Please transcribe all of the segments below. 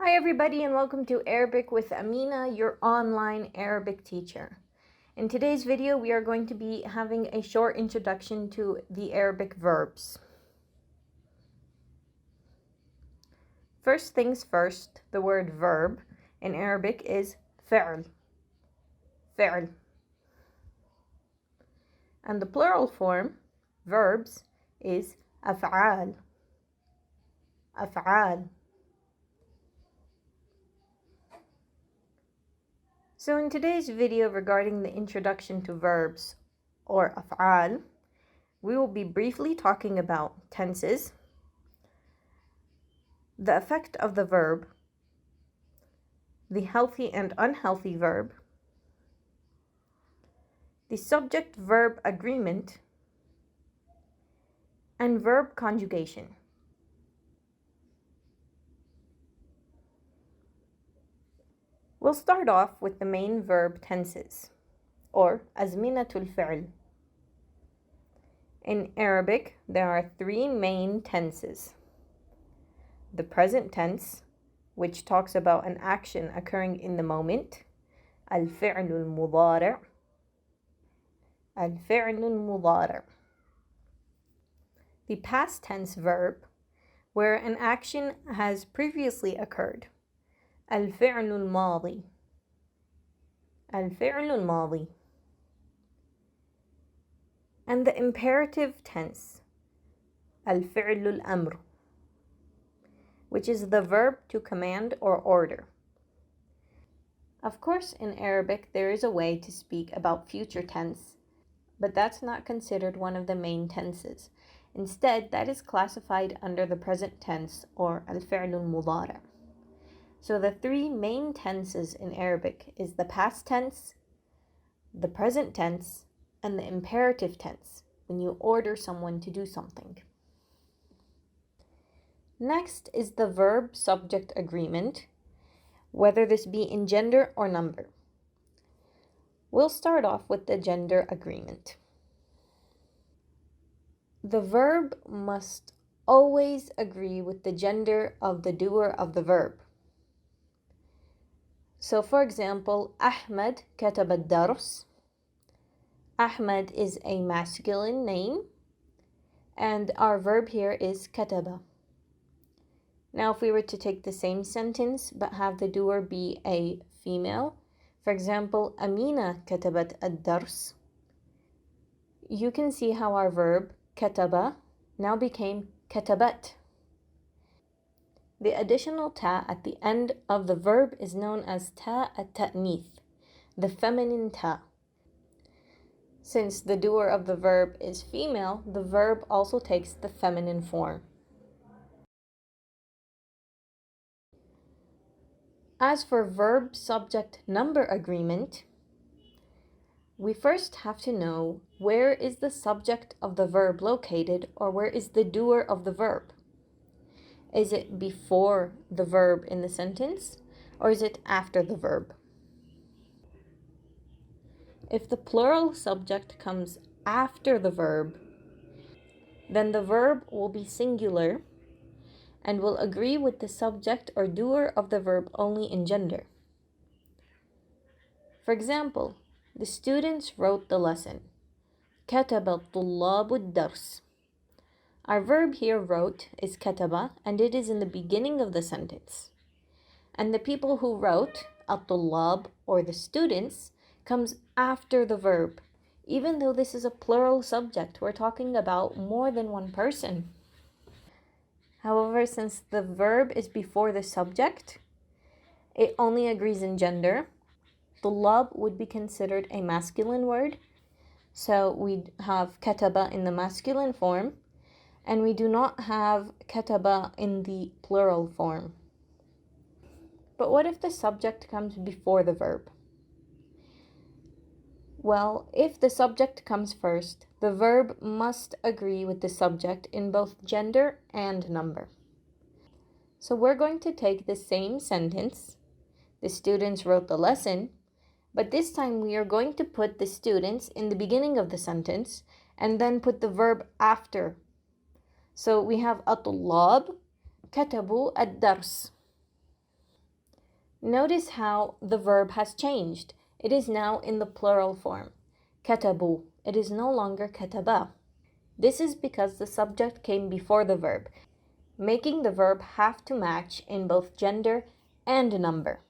Hi everybody and welcome to Arabic with Amina, your online Arabic teacher. In today's video we are going to be having a short introduction to the Arabic verbs. First things first, the word verb in Arabic is فعل. فعل. And the plural form, verbs, is أفعال. أفعال. So in today's video regarding the introduction to verbs or أفعال, we will be briefly talking about tenses, the effect of the verb, the healthy and unhealthy verb, the subject-verb agreement, and verb conjugation. We'll start off with the main verb tenses, or azminatul fi'l. In Arabic, there are three main tenses. The present tense, which talks about an action occurring in the moment, al-fi'l al-mudari', al-fi'l al-mudari'. The past tense verb, where an action has previously occurred, الفعل الماضي. الفعل الماضي. And the imperative tense, الفعل الأمر, which is the verb to command or order. Of course, in Arabic, there is a way to speak about future tense, but that's not considered one of the main tenses. Instead, that is classified under the present tense or الفعل المضارع. So the three main tenses in Arabic is the past tense, the present tense, and the imperative tense, when you order someone to do something. Next is the verb-subject agreement, whether this be in gender or number. We'll start off with the gender agreement. The verb must always agree with the gender of the doer of the verb. So for example, Ahmed كتب الدرس. Ahmed is a masculine name, and our verb here is كتب. Now if we were to take the same sentence but have the doer be a female, for example, Amina كتبت الدرس, you can see how our verb كتب now became كتبت. The additional ta at the end of the verb is known as ta at-ta'nith, the feminine ta. Since the doer of the verb is female, the verb also takes the feminine form. As for verb-subject-number agreement, we first have to know where is the subject of the verb located, or where is the doer of the verb. Is it before the verb in the sentence, or is it after the verb? If the plural subject comes after the verb, then the verb will be singular and will agree with the subject or doer of the verb only in gender. For example, the students wrote the lesson. كتب الطلاب الدرس. Our verb here, wrote, is كتب, and it is in the beginning of the sentence. And the people who wrote, الطلاب, or the students, comes after the verb. Even though this is a plural subject, we're talking about more than one person. However, since the verb is before the subject, it only agrees in gender. طلاب would be considered a masculine word, so we'd have كتب in the masculine form, and we do not have كتب in the plural form. But what if the subject comes before the verb? Well, if the subject comes first, the verb must agree with the subject in both gender and number. So we're going to take the same sentence, the students wrote the lesson, but this time we are going to put the students in the beginning of the sentence and then put the verb after. So we have الطلاب كتبوا الدرس. Notice how the verb has changed. It is now in the plural form. كتبوا. It is no longer كتبا. This is because the subject came before the verb, making the verb have to match in both gender and number.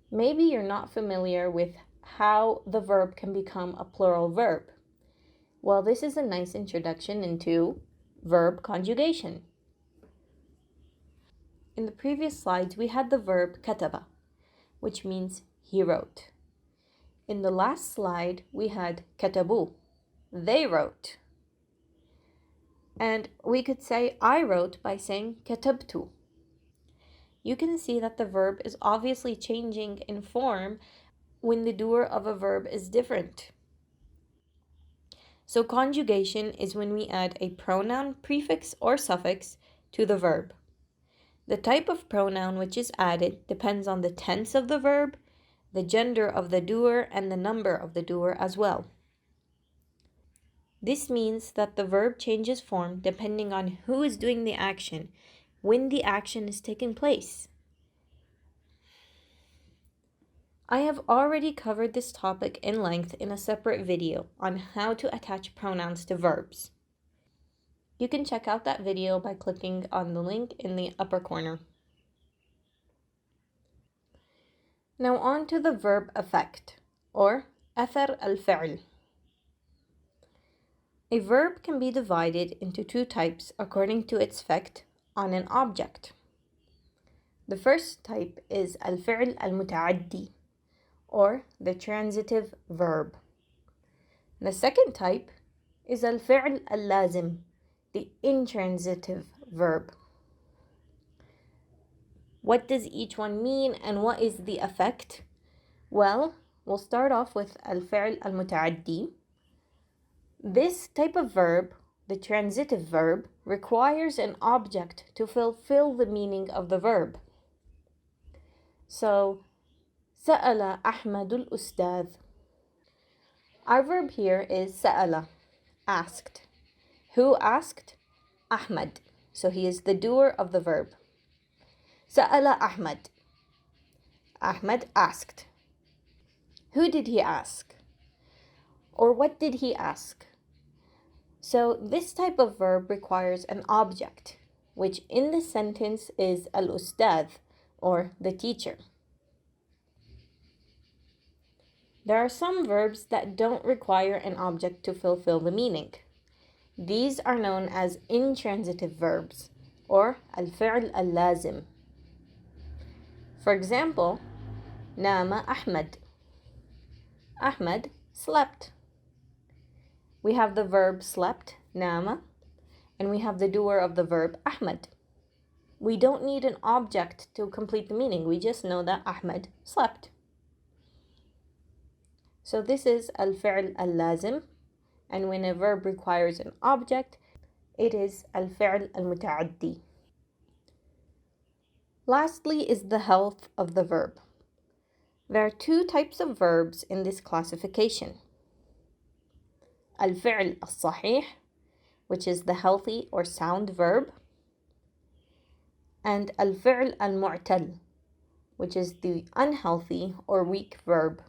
Maybe you're not familiar with how the verb can become a plural verb. Well, this is a nice introduction into verb conjugation. In the previous slides, we had the verb كتب, which means he wrote. In the last slide, we had كتبوا, they wrote. And we could say I wrote by saying كتبت. You can see that the verb is obviously changing in form when the doer of a verb is different. So conjugation is when we add a pronoun, prefix, or suffix to the verb. The type of pronoun which is added depends on the tense of the verb, the gender of the doer, and the number of the doer as well. This means that the verb changes form depending on who is doing the action when the action is taking place. I have already covered this topic in length in a separate video on how to attach pronouns to verbs. You can check out that video by clicking on the link in the upper corner. Now on to the verb effect, or أثر الفعل. A verb can be divided into two types according to its effect on an object. The first type is الفعل المتعدي, or the transitive verb. The second type is الفعل اللازم, the intransitive verb. What does each one mean and what is the effect? Well, we'll start off with الفعل المتعدي. This type of verb, the transitive verb, requires an object to fulfill the meaning of the verb. So, سأل أحمد الأستاذ. Our verb here is سأل, asked. Who asked? Ahmad. So he is the doer of the verb. سأل أحمد. Ahmad asked. Who did he ask? Or what did he ask? So this type of verb requires an object, which in this sentence is al-ustadh, or the teacher. There are some verbs that don't require an object to fulfill the meaning. These are known as intransitive verbs, or al-fi'l al-lazim. For example, نام أحمد. Ahmad slept. We have the verb slept, نام, and we have the doer of the verb Ahmad. We don't need an object to complete the meaning. We just know that Ahmad slept. So this is al-fi'l al-lazim, and when a verb requires an object, it is al-fi'l al-muta'addi. Lastly is the health of the verb. There are two types of verbs in this classification. Al-fi'l al-sahih, which is the healthy or sound verb, and al-fi'l al-mu'tal, which is the unhealthy or weak verb.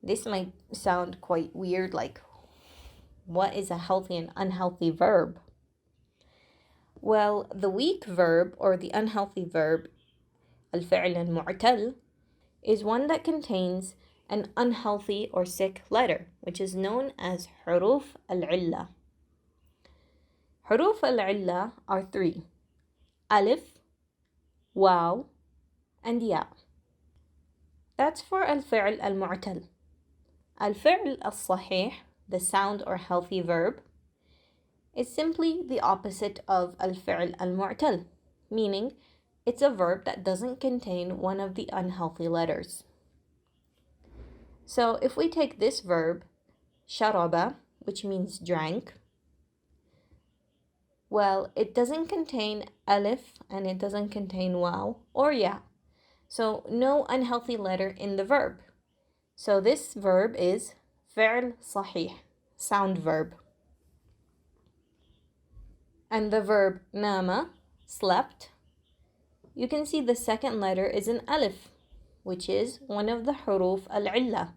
This might sound quite weird, like, what is a healthy and unhealthy verb? Well, the weak verb or the unhealthy verb, al-fi'l al-mu'tal, is one that contains an unhealthy or sick letter, which is known as حروف العلة. حروف العلة are three: alif, waw, and ya. That's for al-fi'l al-mu'tal. Al-fi'l al-sahih, the sound or healthy verb, is simply the opposite of al-fi'l al-mu'tal, meaning it's a verb that doesn't contain one of the unhealthy letters. So if we take this verb, sharaba, which means drank, well, it doesn't contain alif and it doesn't contain waw or ya. So no unhealthy letter in the verb. So this verb is fi'l sahih, sound verb. And the verb nama, slept, you can see the second letter is an alif, which is one of the huruf al-illa,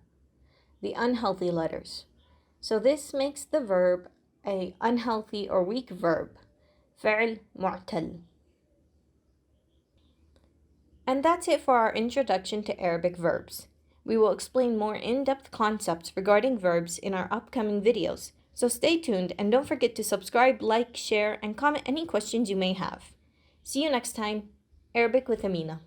the unhealthy letters. So this makes the verb a unhealthy or weak verb, فعل معتل. And that's it for our introduction to Arabic verbs. We will explain more in-depth concepts regarding verbs in our upcoming videos, so stay tuned and don't forget to subscribe, like, share, and comment any questions you may have. See you next time. Arabic with Amina.